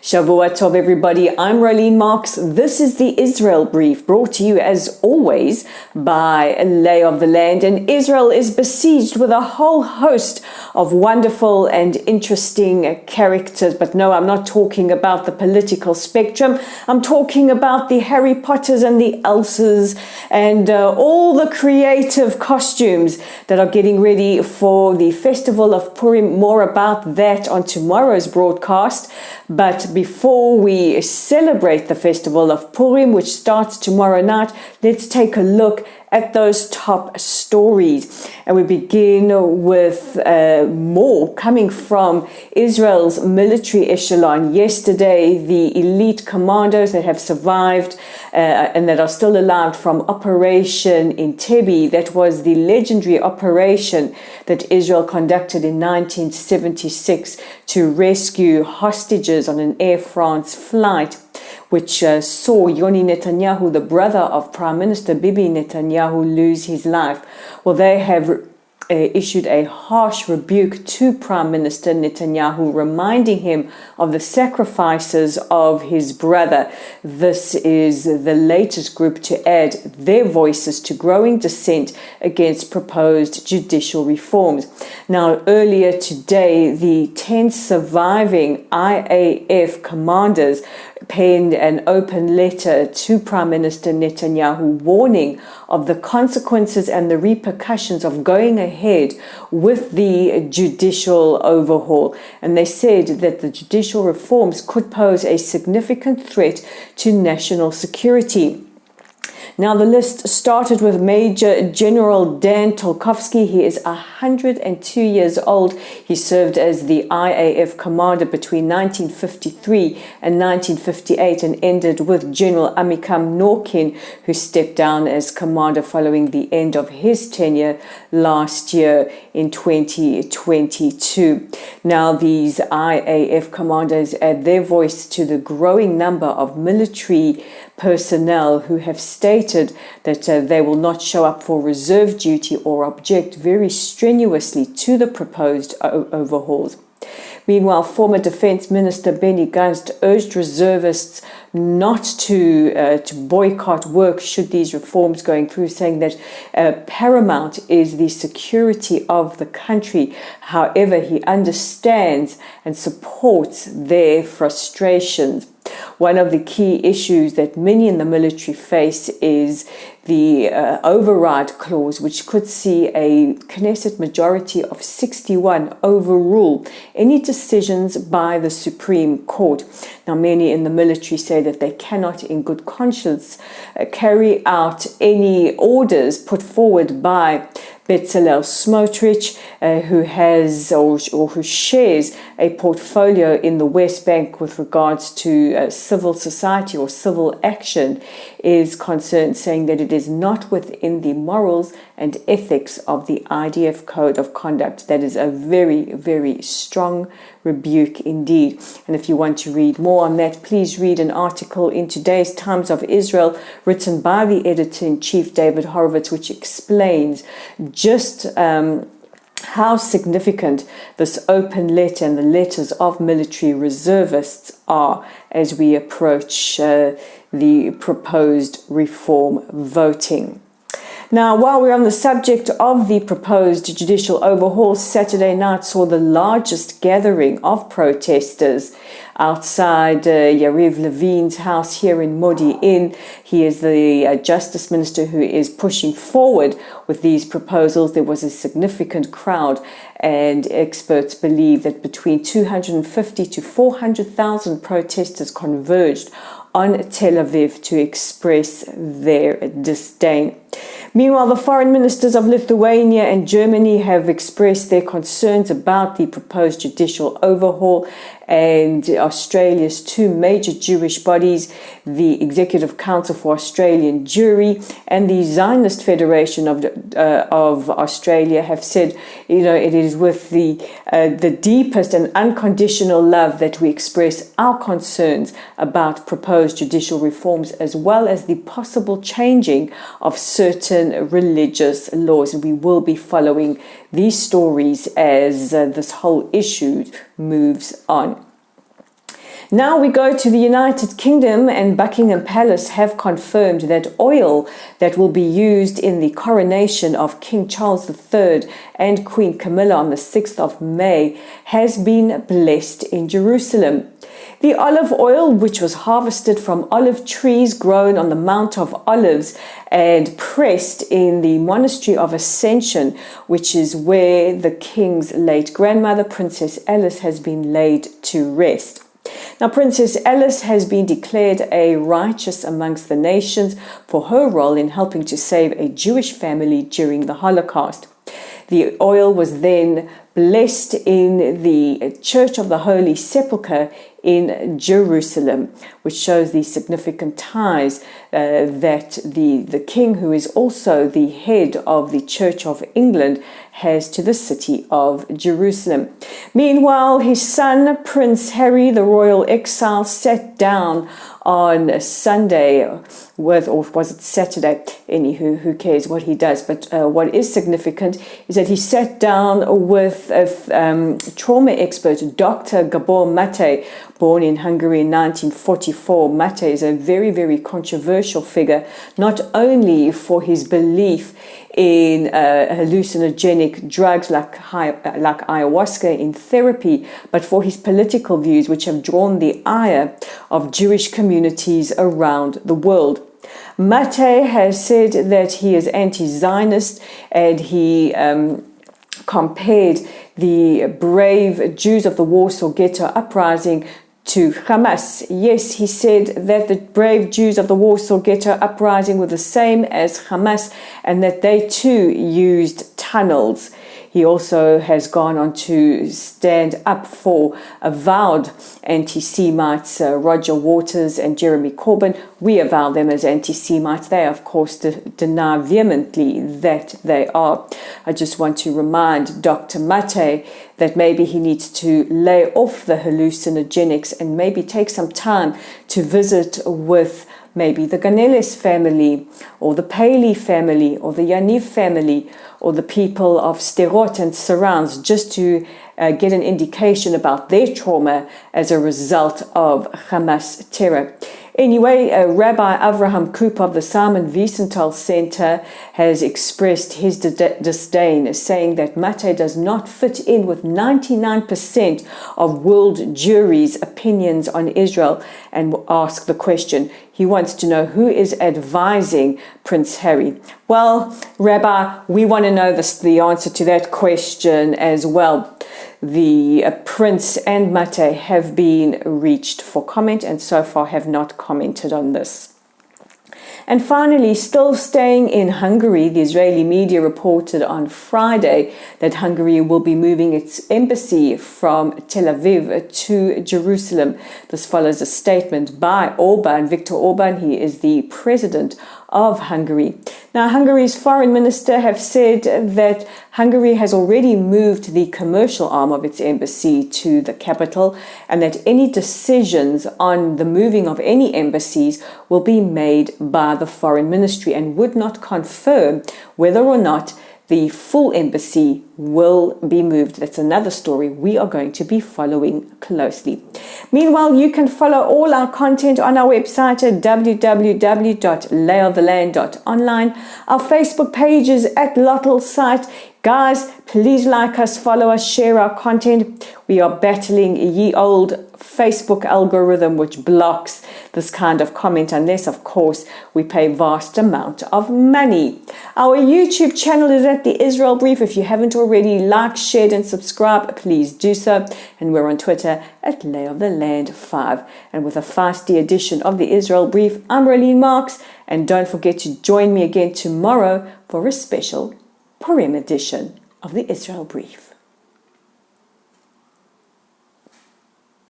Shavua Tov, everybody. I'm Rolene Marks. This is the Israel Brief, brought to you as always by Lay of the Land. And Israel is besieged with a whole host of wonderful and interesting characters. But no, I'm not talking about the political spectrum. I'm talking about the Harry Potters and the Elsas and all the creative costumes that are getting ready for the Festival of Purim. More about that on tomorrow's broadcast. But before we celebrate the Festival of Purim, which starts tomorrow night, let's take a look at those top stories. And we begin with more coming from Israel's military echelon. Yesterday, the elite commandos that have survived and that are still alive from Operation Entebbe, that was the legendary operation that Israel conducted in 1976 to rescue hostages on an Air France flight, which saw Yoni Netanyahu, the brother of Prime Minister Bibi Netanyahu, lose his life. Well, they have issued a harsh rebuke to Prime Minister Netanyahu, reminding him of the sacrifices of his brother. This is the latest group to add their voices to growing dissent against proposed judicial reforms. Now, earlier today, the 10 surviving IAF Commanders penned an open letter to Prime Minister Netanyahu warning of the consequences and the repercussions of going ahead with the judicial overhaul. And they said that the judicial reforms could pose a significant threat to national security. Now, the list started with Major General Dan Tolkovsky. He is 102 years old. He served as the IAF commander between 1953 and 1958 and ended with General Amikam Norkin, who stepped down as commander following the end of his tenure last year in 2022. Now, these IAF commanders add their voice to the growing number of military personnel who have stated that they will not show up for reserve duty or object very strenuously to the proposed overhauls. Meanwhile, former Defense Minister Benny Gantz urged reservists not to boycott work should these reforms going through, saying that paramount is the security of the country. However, he understands and supports their frustrations. One of the key issues that many in the military face is the override clause, which could see a Knesset majority of 61 overrule any decisions by the Supreme Court. Now, many in the military say that they cannot, in good conscience, carry out any orders put forward by Bezalel Smotrich, who has or who shares a portfolio in the West Bank with regards to civil society or civil action, is concerned, saying that it is not within the morals and ethics of the IDF Code of Conduct. That is a very, very strong rebuke indeed. And if you want to read more on that, please read an article in today's Times of Israel written by the editor-in-chief David Horowitz, which explains just how significant this open letter and the letters of military reservists are as we approach the proposed reform voting. Now, while we're on the subject of the proposed judicial overhaul, Saturday night saw the largest gathering of protesters outside Yariv Levin's house here in Modi'in. He is the justice minister who is pushing forward with these proposals. There was a significant crowd, and experts believe that between 250 to 400,000 protesters converged on Tel Aviv to express their disdain. Meanwhile, the foreign ministers of Lithuania and Germany have expressed their concerns about the proposed judicial overhaul, and Australia's two major Jewish bodies, the Executive Council for Australian Jewry and the Zionist Federation of Australia, have said, it is with the deepest and unconditional love that we express our concerns about proposed judicial reforms, as well as the possible changing of certain religious laws. And we will be following these stories as this whole issue moves on. Now we go to the United Kingdom, and Buckingham Palace have confirmed that oil that will be used in the coronation of King Charles III and Queen Camilla on the 6th of May has been blessed in Jerusalem. The olive oil, which was harvested from olive trees grown on the Mount of Olives and pressed in the Monastery of Ascension, which is where the king's late grandmother, Princess Alice, has been laid to rest. Now, Princess Alice has been declared a righteous amongst the nations for her role in helping to save a Jewish family during the Holocaust. The oil was then blessed in the Church of the Holy Sepulchre in Jerusalem, which shows the significant ties that the king, who is also the head of the Church of England, has to the city of Jerusalem. Meanwhile, his son, Prince Harry, the royal exile, sat down on Sunday or was it Saturday? Anywho, who cares what he does? But what is significant is that he sat down with a trauma expert, Dr. Gabor Mate, born in Hungary in 1944. Mate is a very, very controversial figure, not only for his belief in hallucinogenic drugs like ayahuasca in therapy, but for his political views, which have drawn the ire of Jewish communities around the world. Mate has said that he is anti-Zionist, and he compared the brave Jews of the Warsaw Ghetto uprising to Hamas. Yes, he said that the brave Jews of the Warsaw Ghetto uprising were the same as Hamas, and that they too used tunnels. He also has gone on to stand up for avowed anti-Semites, Roger Waters and Jeremy Corbyn. We avow them as anti-Semites. They, of course, deny vehemently that they are. I just want to remind Dr. Mate that maybe he needs to lay off the hallucinogenics and maybe take some time to visit with maybe the Ganeles family, or the Paley family, or the Yaniv family, or the people of Sderot and surrounds, just to get an indication about their trauma as a result of Hamas terror. Anyway, Rabbi Avraham Koop of the Simon Wiesenthal Center has expressed his disdain, saying that Mate does not fit in with 99% of world Jewry's opinions on Israel, and asked the question. He wants to know who is advising Prince Harry. Well, Rabbi, we want to know the answer to that question as well. The Prince and Mate have been reached for comment, and so far have not commented on this. And finally, still staying in Hungary, the Israeli media reported on Friday that Hungary will be moving its embassy from Tel Aviv to Jerusalem. This follows a statement by Viktor Orban. He is the president of Hungary. Now, Hungary's foreign minister have said that Hungary has already moved the commercial arm of its embassy to the capital, and that any decisions on the moving of any embassies will be made by the foreign ministry, and would not confirm whether or not the full embassy will be moved. That's another story we are going to be following closely. Meanwhile, you can follow all our content on our website at www.layoftheland.online. Our Facebook page is at Lottel Site. Guys, please like us, follow us, share our content. We are battling ye old Facebook algorithm which blocks this kind of comment, unless, of course, we pay vast amount of money. Our YouTube channel is at the Israel Brief. If you haven't already liked, shared and subscribed, please do so. And we're on Twitter at Lay of the Land 5. And with a feisty edition of the Israel Brief, I'm Rolene Marks. And don't forget to join me again tomorrow for a special Purim edition of the Israel Brief.